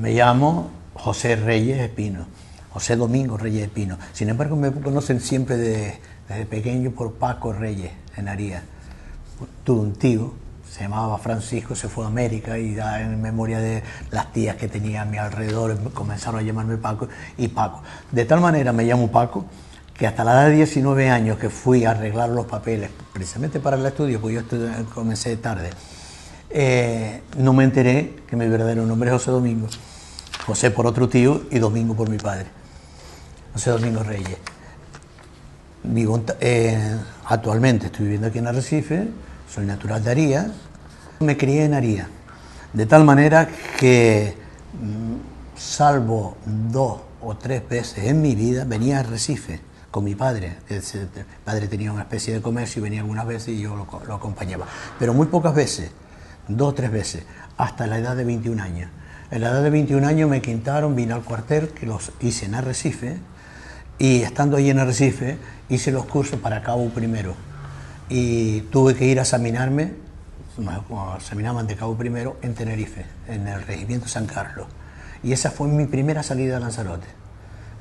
Me llamo José Reyes Espino, José Domingo Reyes Espino. Sin embargo, me conocen siempre desde pequeño por Paco Reyes, en Aría. Tuve un tío, se llamaba Francisco, se fue a América y ya en memoria de las tías que tenía a mi alrededor comenzaron a llamarme Paco y Paco. De tal manera me llamo Paco que hasta la edad de 19 años que fui a arreglar los papeles, precisamente para el estudio, porque yo comencé tarde, no me enteré que mi verdadero nombre es José Domingo. José por otro tío y Domingo por mi padre. José Domingo Reyes. Vivo, actualmente estoy viviendo aquí en Arrecife, soy natural de Aría. Me crié en Aría, de tal manera que, salvo 2 o 3 veces en mi vida, venía a Arrecife con mi padre. Mi padre tenía una especie de comercio y venía algunas veces y yo lo acompañaba. Pero muy pocas veces, 2 o 3 veces, hasta la edad de 21 años. En la edad de 21 años me quintaron, vine al cuartel, que los hice en Arrecife, y estando allí en Arrecife hice los cursos para cabo primero. Y tuve que ir a examinarme, examinaban de cabo primero en Tenerife, en el Regimiento San Carlos. Y esa fue mi primera salida a Lanzarote,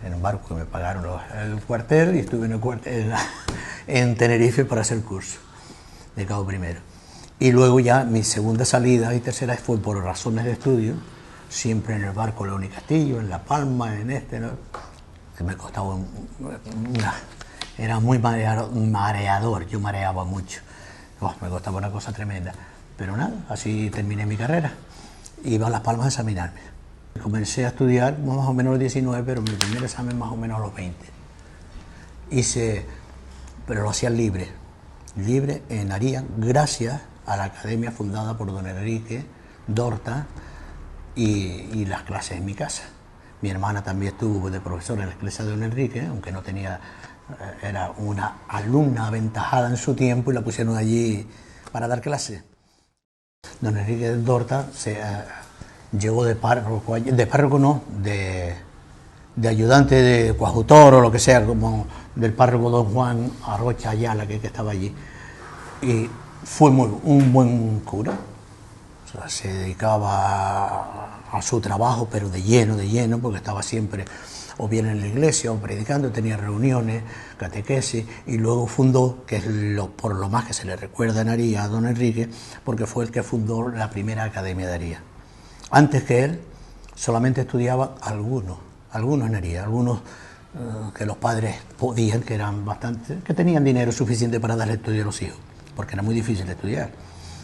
en un barco que me pagaron el cuartel, y estuve en Tenerife para hacer el curso de cabo primero. Y luego ya mi segunda salida y tercera fue por razones de estudio, siempre en el barco León y Castillo, en La Palma, en ¿no? Que me costaba era muy mareador, yo mareaba mucho, me costaba una cosa tremenda, pero nada, así terminé mi carrera, iba a Las Palmas a examinarme. Comencé a estudiar más o menos a los 19, pero mi primer examen más o menos a los 20. Pero lo hacía libre en Aría, gracias a la academia fundada por don Enrique Dorta y las clases en mi casa. Mi hermana también estuvo de profesora en la iglesia de don Enrique, aunque no tenía, era una alumna aventajada en su tiempo y la pusieron allí para dar clases. Don Enrique Dorta llegó de párroco no, de ayudante de coadjutor o lo que sea, como del párroco don Juan Arrocha Ayala, que estaba allí. Y fue un buen cura. O sea, se dedicaba a su trabajo, pero de lleno, porque estaba siempre o bien en la iglesia o predicando, tenía reuniones, catequesis, y luego fundó, que es por lo más que se le recuerda en Aría a don Enrique, porque fue el que fundó la primera academia de Aría. Antes que él, solamente estudiaban algunos en Aría, algunos que los padres podían, que eran bastante, que tenían dinero suficiente para darle estudio a los hijos, porque era muy difícil estudiar.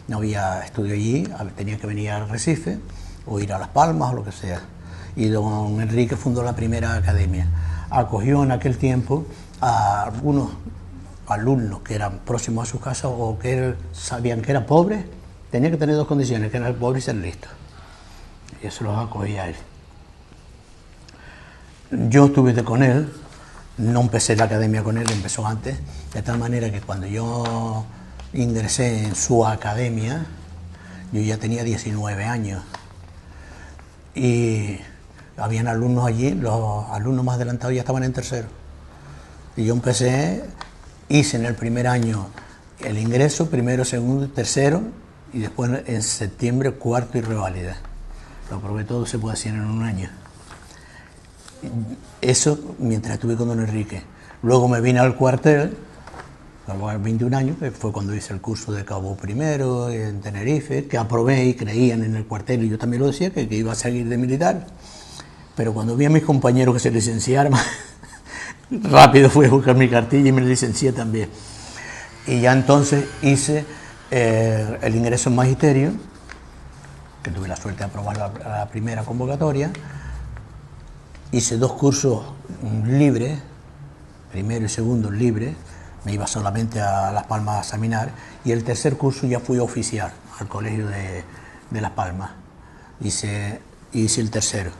No había estudio allí, tenía que venir a Recife o ir a Las Palmas o lo que sea. Y don Enrique fundó la primera academia. Acogió en aquel tiempo a algunos alumnos que eran próximos a su casa o que sabían que eran pobres. Tenía que tener 2 condiciones, que era el pobre y ser listo. Y eso los acogía a él. Yo estuve con él, no empecé la academia con él, empezó antes, de tal manera que cuando yo ingresé en su academia, yo ya tenía 19 años y habían alumnos allí, los alumnos más adelantados ya estaban en tercero. Y yo hice en el primer año el ingreso, primero, segundo, tercero, y después en septiembre cuarto y reválida. Lo probé todo, se puede hacer en un año. Eso mientras estuve con don Enrique. Luego me vine al cuartel, a los 21 años, que fue cuando hice el curso de cabo primero en Tenerife, que aprobé y creían en el cuartel, y yo también lo decía, que iba a seguir de militar. Pero cuando vi a mis compañeros que se licenciaron, rápido fui a buscar mi cartilla y me licencié también. Y ya entonces hice el ingreso en magisterio, que tuve la suerte de aprobar la primera convocatoria. Hice 2 cursos libres, primero y segundo libres, me iba solamente a Las Palmas a examinar, y el tercer curso ya fui oficial al colegio de Las Palmas. Hice el tercero.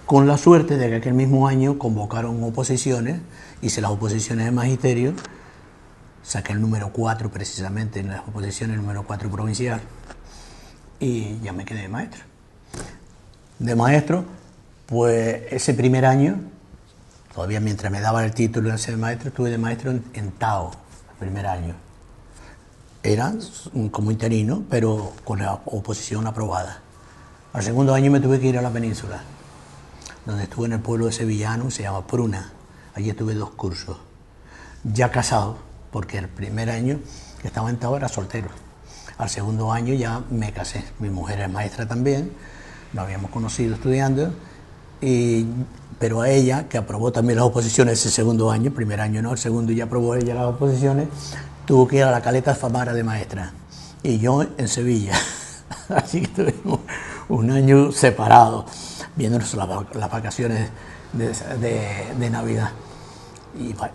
Con la suerte de que aquel mismo año convocaron oposiciones, hice las oposiciones de magisterio, saqué el número 4 precisamente en las oposiciones, el número 4 provincial, y ya me quedé de maestro. De maestro, pues ese primer año, todavía mientras me daban el título de ser maestro, estuve de maestro en Tao, el primer año. Era como interino, pero con la oposición aprobada. Al segundo año me tuve que ir a la península, donde estuve en el pueblo de Sevillano, se llama Pruna. Allí estuve 2 cursos, ya casado, porque el primer año que estaba en Tao era soltero. Al segundo año ya me casé. Mi mujer es maestra también, nos habíamos conocido estudiando, pero a ella, que aprobó también las oposiciones ese segundo año, el primer año no, el segundo ya aprobó ella las oposiciones, tuvo que ir a la Caleta Famara de maestra, y yo en Sevilla. Así que estuvimos un año separados, viéndonos las vacaciones de Navidad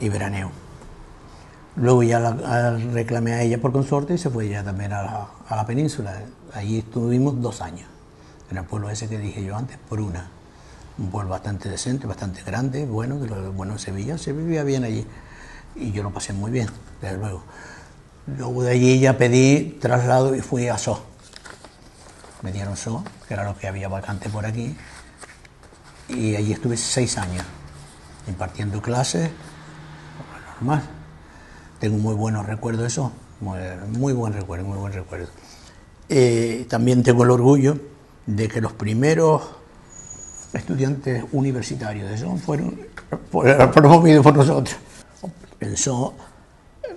y veraneo. Luego ya reclamé a ella por consorte y se fue ya también a la península. Allí estuvimos 2 años, en el pueblo ese que dije yo antes, Pruna. Un pueblo bastante decente, bastante grande, bueno, de lo bueno de Sevilla, se vivía bien allí. Y yo lo pasé muy bien, desde luego. Luego de allí ya pedí traslado y fui a So. Me dieron So, que era lo que había vacante por aquí. Y allí estuve 6 años, impartiendo clases, normal. Tengo muy buenos recuerdos de eso, muy buen recuerdo, muy buen recuerdo. También tengo el orgullo de que los primeros estudiantes universitarios de eso fueron promovidos por nosotros. Eso,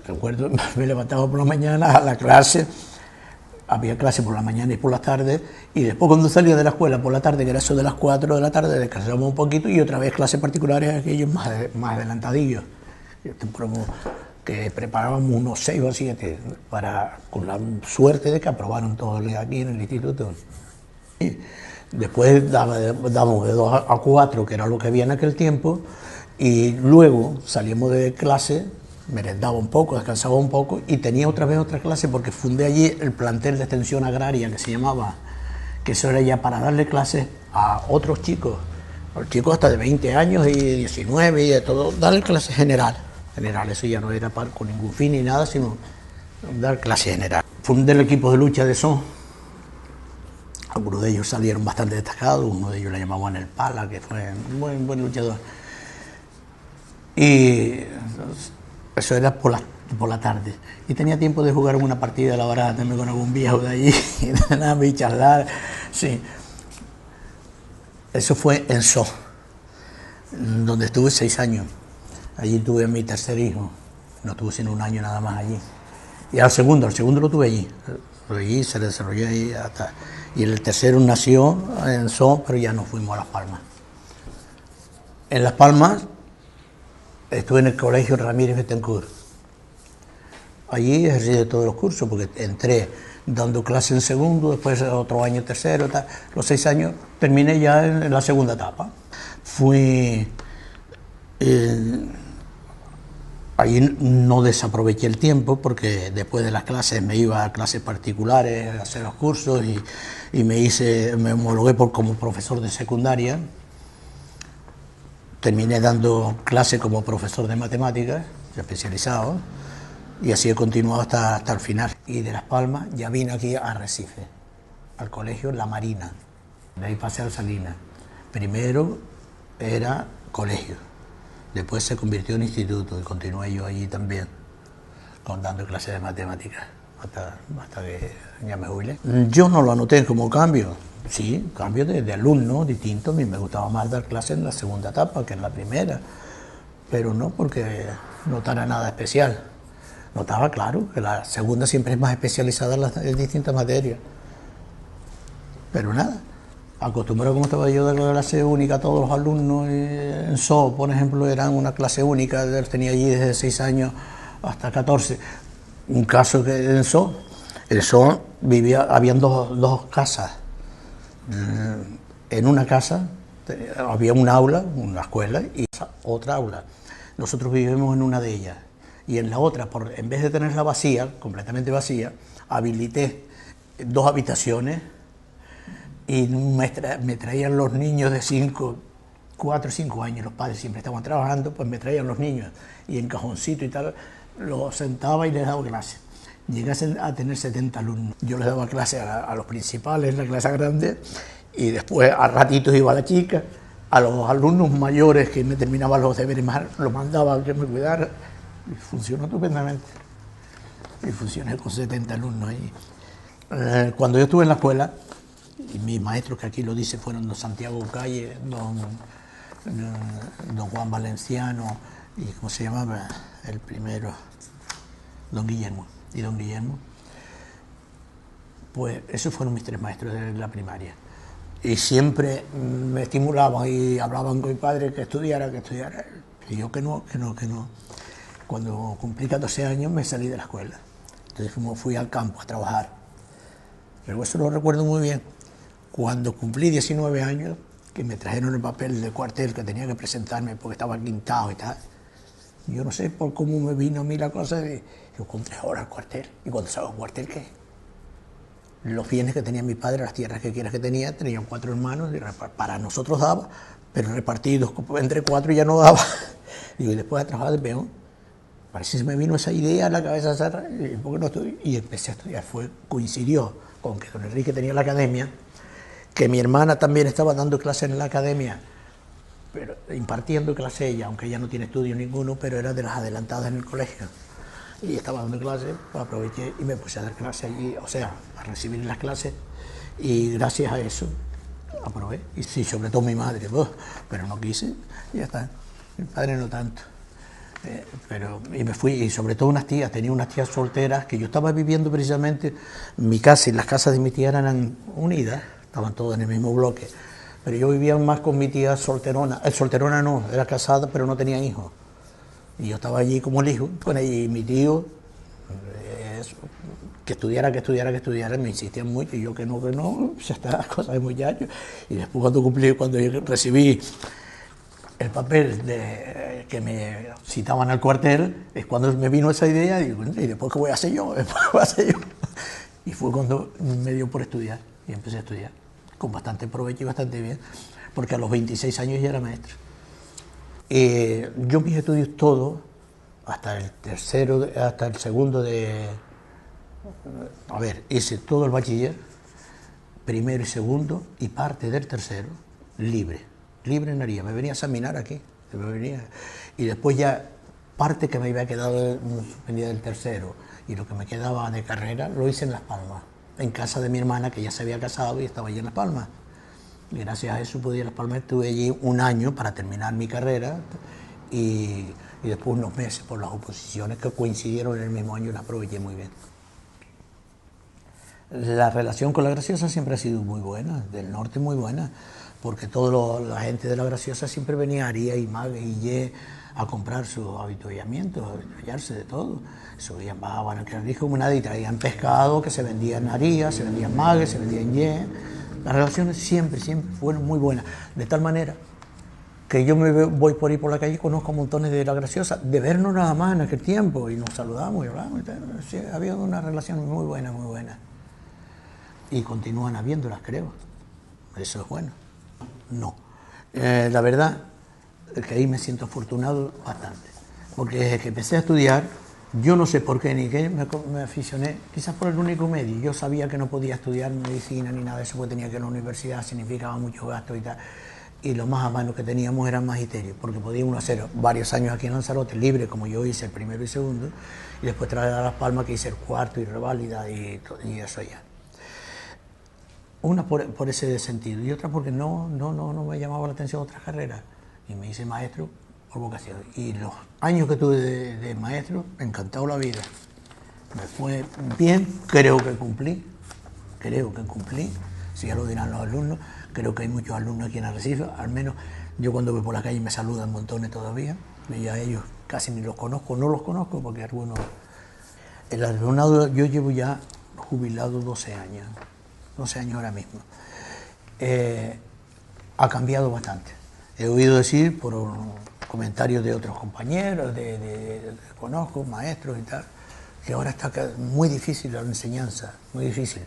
recuerdo, me levantaba por la mañana a la clase, había clase por la mañana y por las tardes, y después cuando salía de la escuela por la tarde, que era eso de las 4 de la tarde, descansábamos un poquito y otra vez clases particulares, aquellos más adelantadillos, que preparábamos unos 6 o 7 con la suerte de que aprobaron todos aquí en el instituto. Y después dábamos de 2 a 4, que era lo que había en aquel tiempo, y luego salíamos de clase, merendaba un poco, descansaba un poco, y tenía otra vez otra clase porque fundé allí el plantel de extensión agraria, que se llamaba, que eso era ya para darle clases a otros chicos hasta de 20 años y 19 y de todo, darle clases general, eso ya no era con ningún fin ni nada, sino dar clase general. Fundé el equipo de lucha de So. Algunos de ellos salieron bastante destacados, uno de ellos le llamaban el Pala, que fue un buen luchador. Y eso era por la tarde. Y tenía tiempo de jugar una partida a la barata también con algún viejo de allí, y charlar. Sí. Eso fue en So, donde estuve 6 años. Allí tuve mi tercer hijo, no estuve sino 1 año nada más allí. Y al segundo lo tuve allí. Allí se desarrolló ahí hasta... Y el tercero nació en So, pero ya nos fuimos a Las Palmas. En Las Palmas estuve en el colegio Ramírez Betancourt. Allí ejercí de todos los cursos, porque entré dando clase en segundo, después otro año tercero, tal. Los 6 años terminé ya en la segunda etapa. Allí no desaproveché el tiempo porque después de las clases me iba a clases particulares, a hacer los cursos y me homologué como profesor de secundaria. Terminé dando clases como profesor de matemáticas, especializado, y así he continuado hasta el final. Y de Las Palmas ya vine aquí a Arrecife, al colegio La Marina. De ahí pasé al Salinas. Primero era colegio. Después se convirtió en instituto y continué yo allí también, dando clases de matemáticas, hasta que ya me jubilé. Yo no lo anoté como cambio, sí, cambio de alumno distinto. A mí me gustaba más dar clases en la segunda etapa que en la primera, pero no porque notara nada especial. Notaba, claro, que la segunda siempre es más especializada en distintas materias, pero nada. Acostumbrado como estaba yo a dar clase única a todos los alumnos, en So, por ejemplo, eran una clase única, tenía allí desde 6 años hasta 14. Un caso que en So habían dos casas. En una casa había un aula, una escuela, y otra aula. Nosotros vivimos en una de ellas. Y en la otra, en vez de tenerla vacía, completamente vacía, habilité 2 habitaciones. Y me traían los niños de 4 o 5 años, los padres siempre estaban trabajando, pues me traían los niños y en cajoncito y tal, los sentaba y les daba clase. Llegué a tener 70 alumnos. Yo les daba clase a los principales, la clase grande, y después a ratitos iba la chica, a los alumnos mayores que me terminaban los deberes, los mandaba a que me cuidara, y funcionó estupendamente. Y funcioné con 70 alumnos ahí. Cuando yo estuve en la escuela, Y mis maestros, que aquí lo dice, fueron don Santiago Calle, don Juan Valenciano y ¿cómo se llamaba el primero? Don Guillermo. Y don Guillermo, pues esos fueron mis 3 maestros de la primaria. Y siempre me estimulaban y hablaban con mi padre que estudiara. Y yo que no. Cuando cumplí 14 años me salí de la escuela. Entonces como fui al campo a trabajar. Pero eso lo recuerdo muy bien. Cuando cumplí 19 años, que me trajeron el papel de cuartel que tenía que presentarme porque estaba quintado y tal. Yo no sé por cómo me vino a mí la cosa de, yo con 3 horas al cuartel. ¿Y cuando salgo al cuartel qué? Los bienes que tenía mi padre, las tierras que quiera que tenía, tenían 4 hermanos, y para nosotros daba, pero repartidos entre 4 ya no daba. Digo, y después de trabajar de peón, parece que se me vino esa idea a la cabeza, y, ¿por qué no estudio? Y empecé a estudiar. Coincidió con que don Enrique tenía la academia, que mi hermana también estaba dando clases en la academia, pero impartiendo clase ella, aunque ella no tiene estudio ninguno, pero era de las adelantadas en el colegio. Y estaba dando clases, pues aproveché y me puse a dar clases allí, o sea, a recibir las clases, y gracias a eso aprobé. Y sí, sobre todo mi madre, pero no quise, y ya está. Mi padre no tanto. Y me fui, y sobre todo unas tías, tenía unas tías solteras, que yo estaba viviendo precisamente, mi casa y las casas de mi tía eran unidas, estaban todas en el mismo bloque, pero yo vivía más con mi tía solterona. Solterona no, era casada, pero no tenía hijos. Y yo estaba allí como el hijo, con ella, y mi tío, que estudiara, me insistían mucho, y yo que no, ya está, cosas de muchachos. Y después cuando yo recibí el papel que me citaban al cuartel, es cuando me vino esa idea, y digo, ¿y después qué voy a hacer yo? Y fue cuando me dio por estudiar, y empecé a estudiar, con bastante provecho y bastante bien, porque a los 26 años ya era maestro. Yo mis estudios todos, hasta el segundo hice todo el bachiller, primero y segundo, y parte del tercero, libre en Aría. Me venía a examinar aquí, y después ya parte que me había quedado suspendida del tercero, y lo que me quedaba de carrera lo hice en Las Palmas, en casa de mi hermana, que ya se había casado y estaba allí en Las Palmas. Y gracias a eso pude ir a Las Palmas, estuve allí un año para terminar mi carrera, y después unos meses por las oposiciones que coincidieron en el mismo año, las aproveché muy bien. La relación con La Graciosa siempre ha sido muy buena, del norte muy buena, porque toda la gente de La Graciosa siempre venía a Aría y Mague y Ye a comprar sus avituallamientos, a avituallarse de todo. Subían, bajaban al Canarijo como nadie, traían pescado que se vendía en Aría, se vendía en Mague, se vendía en Ye. Las relaciones siempre fueron muy buenas, de tal manera que yo voy por ahí por la calle y conozco montones de La Graciosa, de vernos nada más en aquel tiempo, y nos saludamos y hablamos. Sí, había una relación muy buena, muy buena. Y continúan habiéndolas, creo. Eso es bueno. No. La verdad es que ahí me siento afortunado bastante, porque desde que empecé a estudiar, yo no sé por qué ni qué, me aficioné, quizás por el único medio. Yo sabía que no podía estudiar medicina ni nada de eso, porque tenía que ir a la universidad, significaba muchos gastos y tal. Y lo más a mano que teníamos eran magisterio, porque podía uno hacer varios años aquí en Lanzarote, libre, como yo hice el primero y segundo, y después traer a Las Palmas, que hice el cuarto y reválida y eso ya. Una por ese sentido, y otra porque no me llamaba la atención otras carreras, y me hice maestro por vocación. Y los años que tuve de maestro, me encantó la vida. Me fue bien, creo que cumplí, si ya lo dirán los alumnos. Creo que hay muchos alumnos aquí en Arrecife, al menos yo cuando voy por la calle me saludan montones todavía, y a ellos casi ni los conozco, no los conozco porque algunos... El alumnado, yo llevo ya jubilado 12 años ahora mismo. Ha cambiado bastante. He oído decir por comentarios de otros compañeros, que conozco, maestros y tal, que ahora está muy difícil la enseñanza, muy difícil,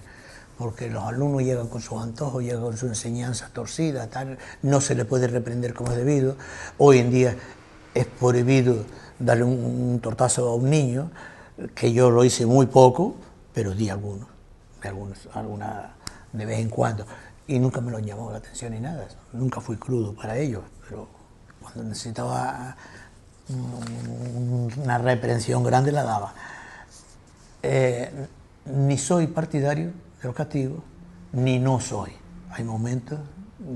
porque los alumnos llegan con sus antojos, llegan con sus enseñanzas torcidas, tal, no se le puede reprender como es debido. Hoy en día es prohibido darle un tortazo a un niño, que yo lo hice muy poco, pero di algunos de vez en cuando, y nunca me lo han llamado la atención ni nada. Nunca fui crudo para ellos, pero cuando necesitaba una reprensión grande la daba. Ni soy partidario de los castigos, ni no soy. hay momentos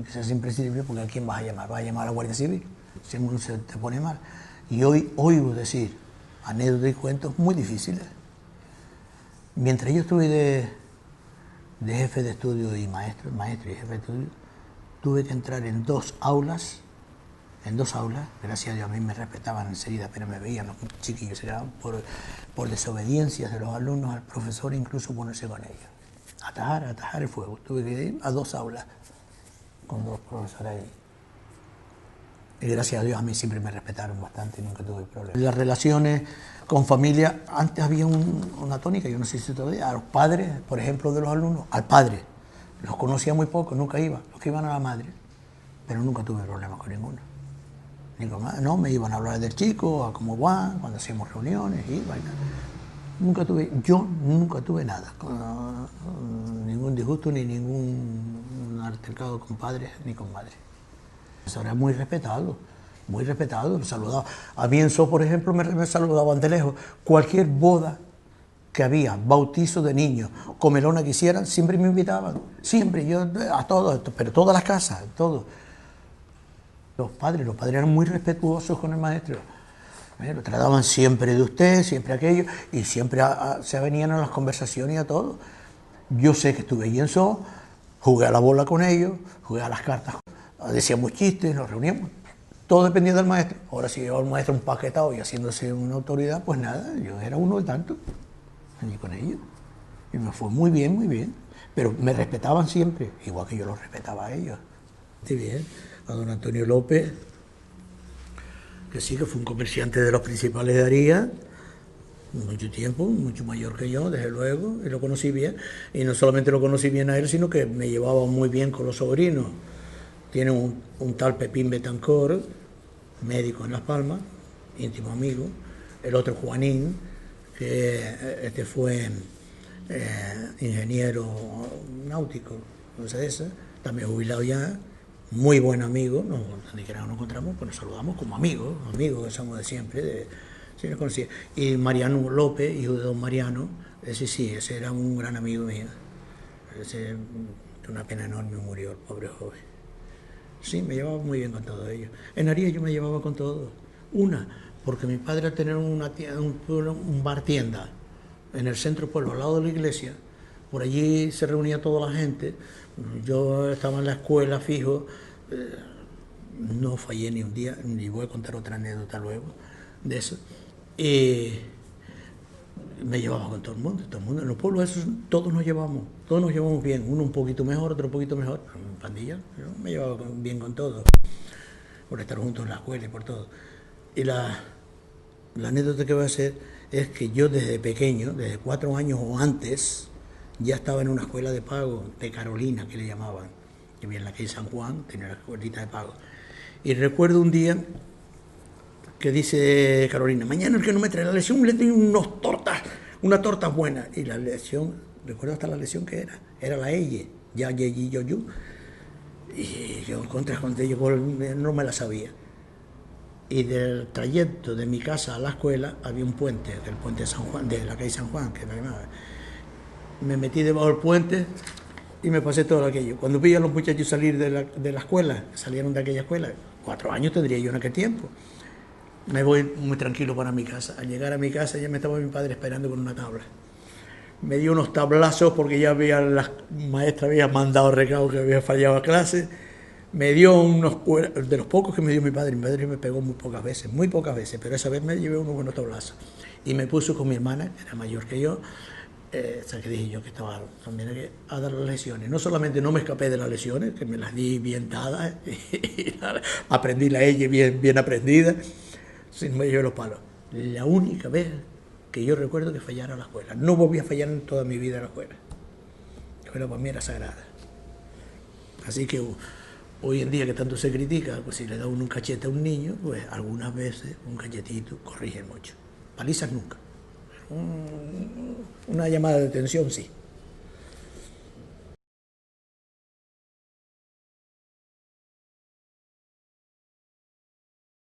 que se hace imprescindible porque ¿a quién vas a llamar? ¿Vas a llamar a la Guardia Civil? Si uno se te pone mal. Y hoy oigo decir anécdotas y cuentos muy difíciles. Mientras yo estuve de jefe de estudio y maestro y jefe de estudio, tuve que entrar en dos aulas, gracias a Dios a mí me respetaban enseguida, pero me veían los chiquillos, era por desobediencias de los alumnos al profesor, incluso ponerse con ellos. Atajar el fuego. Tuve que ir a dos aulas con dos profesores ahí. Y gracias a Dios a mí siempre me respetaron bastante y nunca tuve problemas. Las relaciones con familia, antes había una tónica, yo no sé si todavía, a los padres, por ejemplo, de los alumnos, al padre, los conocía muy poco, nunca iba, los que iban a la madre, pero nunca tuve problemas con ninguno. No, me iban a hablar del chico, a cómo van, cuando hacíamos reuniones, yo nunca tuve nada, ningún disgusto ni ningún altercado con padres ni con madres. Eso era muy respetado, saludado. A mí en So, por ejemplo, me saludaban de lejos. Cualquier boda que había, bautizo de niños, comelona que hicieran, siempre me invitaban, siempre, yo a todos, pero todas las casas, todos. Los padres eran muy respetuosos con el maestro. Lo trataban siempre de usted, siempre aquello, y siempre se venían a las conversaciones y a todo. Yo sé que estuve allí en So, jugué a la bola con ellos, jugué a las cartas, decíamos chistes, nos reuníamos. Todo dependía del maestro. Ahora si llevaba el maestro un paquetado y haciéndose una autoridad, pues nada, yo era uno de tantos, allí con ellos. Y me fue muy bien, pero me respetaban siempre, igual que yo los respetaba a ellos. Sí, bien. A don Antonio López, que sí, que fue un comerciante de los principales de Aría, mucho tiempo, mucho mayor que yo, desde luego, y lo conocí bien. Y no solamente lo conocí bien a él, sino que me llevaba muy bien con los sobrinos. Tiene un tal Pepín Betancor, médico en Las Palmas, íntimo amigo. El otro Juanín, que fue ingeniero náutico, no sé eso, también jubilado ya. Muy buen amigo, donde quiera nos encontramos, pues nos saludamos como amigos que somos de siempre, sí nos conocía. Y Mariano López, hijo de don Mariano, ese era un gran amigo mío. Ese, una pena enorme, murió el pobre joven. Sí, me llevaba muy bien con todos ellos. En Aría yo me llevaba con todos. Porque mi padre al tener un bar tienda en el centro del pueblo, al lado de la iglesia, por allí se reunía toda la gente. Yo estaba en la escuela fijo, no fallé ni un día, y voy a contar otra anécdota luego de eso. Me llevaba con todo el mundo. En los pueblos esos todos nos llevamos bien, uno un poquito mejor, otro un poquito mejor. En pandilla, yo me llevaba bien con todos, por estar juntos en la escuela y por todo. Y la anécdota que voy a hacer es que yo desde pequeño, desde 4 años o antes, ya estaba en una escuela de pago, de Carolina, que le llamaban, que vivía en la calle San Juan, tenía la escuelita de pago. Y recuerdo un día que dice Carolina, mañana el que no me trae la lección le doy unas tortas buenas. Y la lección, recuerdo hasta la lección que era la Eye, ya, yo. Y yo no me la sabía. Y del trayecto de mi casa a la escuela había un puente, el puente de San Juan, de la calle San Juan, que la llamaba. Me metí debajo del puente y me pasé todo aquello. Cuando vi a los muchachos salir de la escuela, salieron de aquella escuela, 4 años tendría yo en aquel tiempo, me voy muy tranquilo para mi casa. Al llegar a mi casa ya me estaba mi padre esperando con una tabla. Me dio unos tablazos porque ya la maestra había mandado recado que había fallado a clase. Me dio de los pocos que me dio mi padre me pegó muy pocas veces, pero esa vez me llevé unos buenos tablazos. Y me puso con mi hermana, que era mayor que yo, o sea, que dije yo que estaba también aquí a dar las lesiones. No solamente no me escapé de las lesiones, que me las di bien dadas, y aprendí la L bien aprendida, sino me llevé los palos. La única vez que yo recuerdo que fallara a la escuela. No volví a fallar en toda mi vida a la escuela. La escuela para mí era sagrada. Así que hoy en día que tanto se critica, pues si le da uno un cachete a un niño, pues algunas veces un cachetito corrige mucho. Palizas nunca. Una llamada de atención sí.